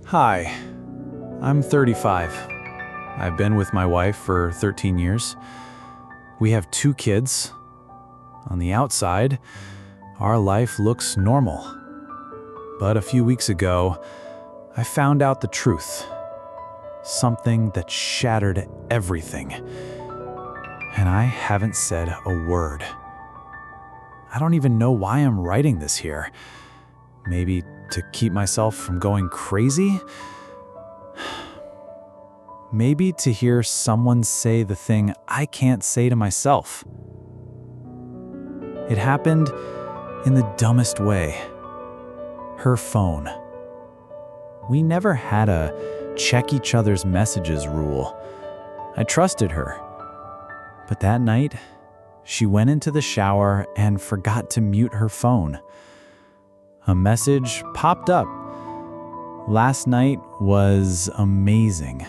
Hi, I'm 35. I've been with my wife for 13 years. We have 2 kids. On the outside, our life looks normal. But a few weeks ago, I found out the truth. Something that shattered everything. And I haven't said a word. I don't even know why I'm writing this here. Maybe to keep myself from going crazy? Maybe to hear someone say the thing I can't say to myself. It happened in the dumbest way. Her phone. We never had a check each other's messages rule. I trusted her. But that night, she went into the shower and forgot to mute her phone. A message popped up. Last night was amazing.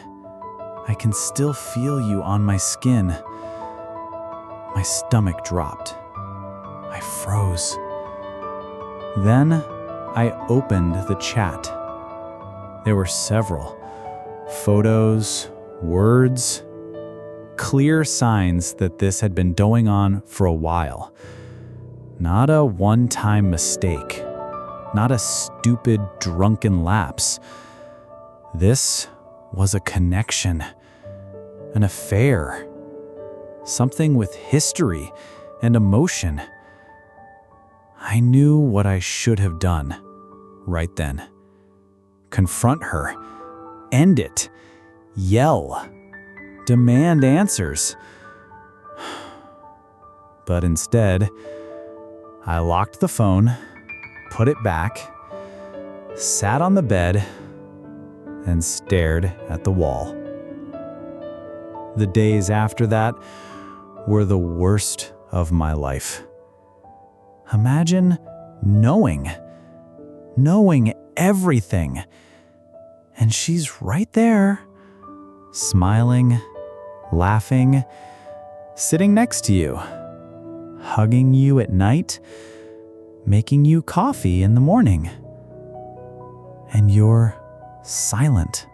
I can still feel you on my skin. My stomach dropped. I froze. Then I opened the chat. There were several photos, words, clear signs that this had been going on for a while. Not a one-time mistake. Not a stupid, drunken lapse. This was a connection, an affair, something with history and emotion. I knew what I should have done right then. Confront her, end it, yell, demand answers. But instead, I locked the phone, put it back, sat on the bed, and stared at the wall. The days after that were the worst of my life. Imagine knowing everything, and she's right there, smiling, laughing, sitting next to you, hugging you at night, making you coffee in the morning. And you're silent.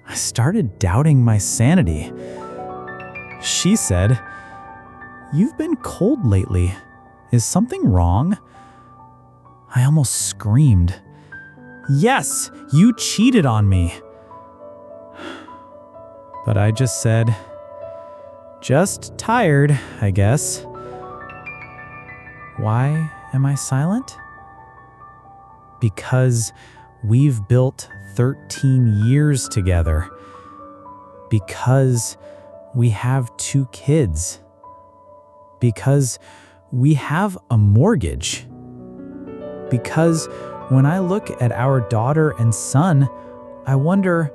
I started doubting my sanity. She said, "You've been cold lately. Is something wrong?" I almost screamed. "Yes, you cheated on me." But I just said, "Just tired, I guess." Why am I silent? Because we've built 13 years together. Because we have 2 kids. Because we have a mortgage. Because when I look at our daughter and son, I wonder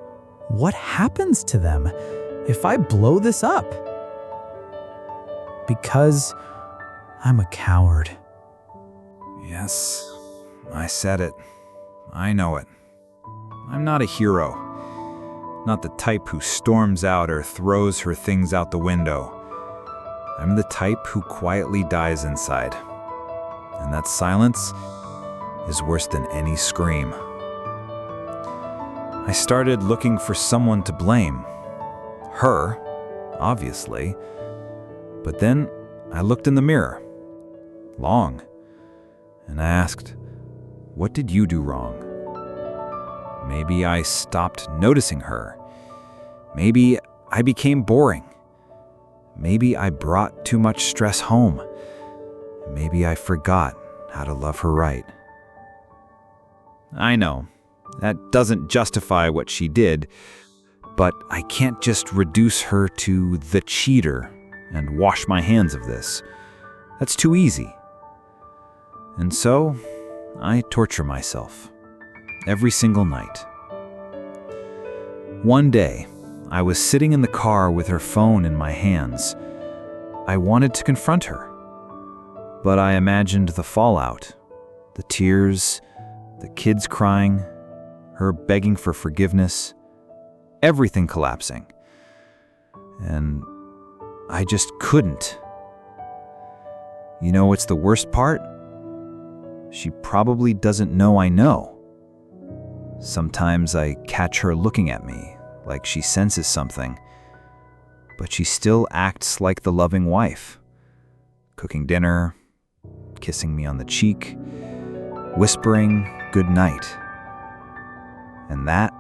what happens to them if I blow this up. Because I'm a coward. Yes, I said it. I know it. I'm not a hero. Not the type who storms out or throws her things out the window. I'm the type who quietly dies inside. And that silence is worse than any scream. I started looking for someone to blame. Her, obviously. But then I looked in the mirror. Long. And I asked, what did you do wrong? Maybe I stopped noticing her. Maybe I became boring. Maybe I brought too much stress home. Maybe I forgot how to love her right. I know, that doesn't justify what she did, but I can't just reduce her to the cheater and wash my hands of this. That's too easy. And so, I torture myself. Every single night. One day, I was sitting in the car with her phone in my hands. I wanted to confront her. But I imagined the fallout. The tears, the kids crying, her begging for forgiveness, everything collapsing. And I just couldn't. You know what's the worst part? She probably doesn't know I know. Sometimes I catch her looking at me, like she senses something, but she still acts like the loving wife, cooking dinner, kissing me on the cheek, whispering good night. And that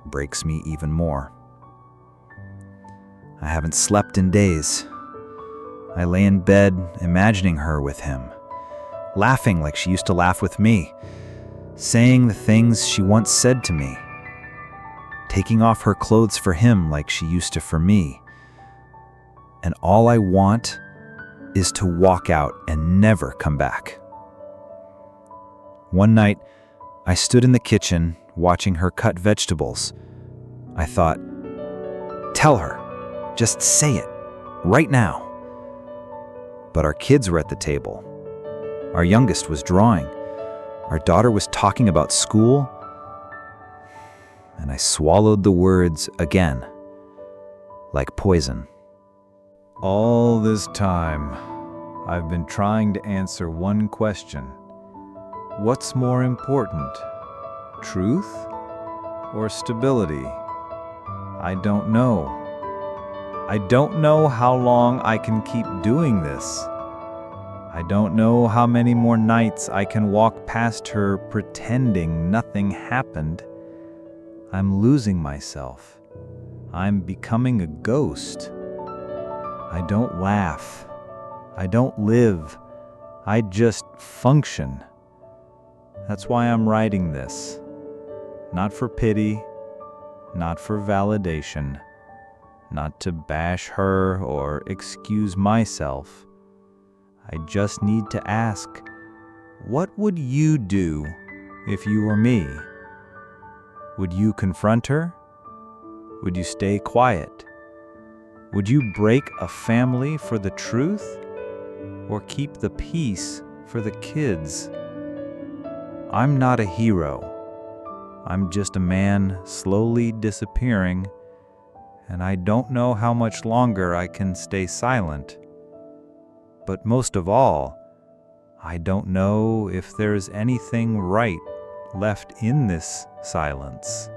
breaks me even more. I haven't slept in days. I lay in bed imagining her with him, laughing like she used to laugh with me, saying the things she once said to me, taking off her clothes for him like she used to for me. And all I want is to walk out and never come back. One night, I stood in the kitchen watching her cut vegetables. I thought, tell her, just say it, right now. But our kids were at the table. Our youngest was drawing. Our daughter was talking about school. And I swallowed the words again, like poison. All this time, I've been trying to answer one question. What's more important, truth or stability? I don't know. I don't know how long I can keep doing this. I don't know how many more nights I can walk past her pretending nothing happened. I'm losing myself. I'm becoming a ghost. I don't laugh. I don't live. I just function. That's why I'm writing this. Not for pity, not for validation, not to bash her or excuse myself. I just need to ask, what would you do if you were me? Would you confront her? Would you stay quiet? Would you break a family for the truth? Or keep the peace for the kids? I'm not a hero. I'm just a man slowly disappearing, and I don't know how much longer I can stay silent. But most of all, I don't know if there's anything right left in this silence.